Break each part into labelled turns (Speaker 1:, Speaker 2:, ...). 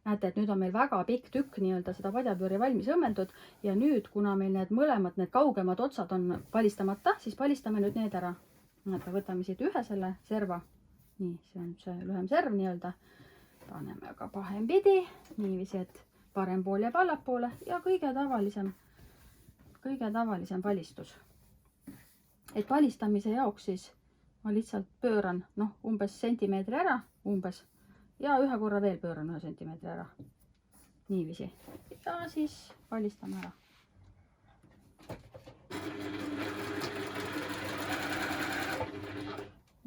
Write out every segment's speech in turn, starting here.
Speaker 1: näete, et nüüd on meil väga pikk tükk nii-öelda seda padjapööri valmis õmmeldud ja nüüd, kuna meil need mõlemad, need kaugemad otsad on palistamata, siis palistame nüüd need ära. Näete, võtame siit ühe selle serva. Nii, see on see lühem serv nii-öelda. Paneme ka pahempidi, niiviisi, et parem pool jääb allapoole ja kõige tavalisem palistus. Et palistamise jaoks siis ma lihtsalt pööran umbes sentimeetri ära, ja ühe korra veel pööran 1 sentimeetri ära. Niiviisi. Ja siis palistame ära.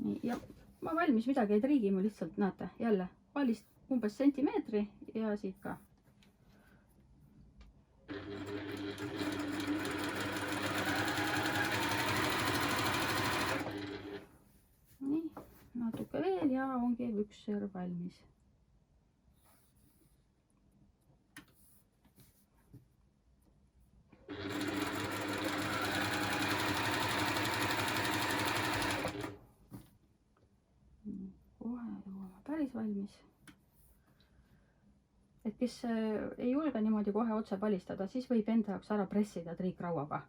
Speaker 1: Nii, ja ma valmis midagi ei triigi, ma lihtsalt näete jälle palist umbes sentimeetri ja siit ka. Nii, natuke veel ja ongi üks serv valmis. Kohe jõuame päris valmis. Et kes ei julge niimoodi kohe otse palistada, siis võib enda jaoks ära pressida triikrauaga.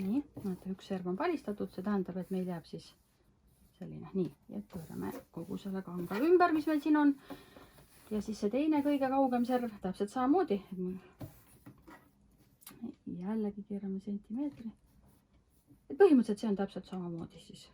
Speaker 1: Nii, näete, üks serv on palistatud, see tähendab, et meil jääb siis selline. Nii, ja pöörame kogu selle kanga ümber, mis meil siin on. Ja siis see teine kõige kaugem serv, täpselt samamoodi. Jällegi keerame sentimeetri. Põhimõtteliselt see on täpselt samamoodi siis.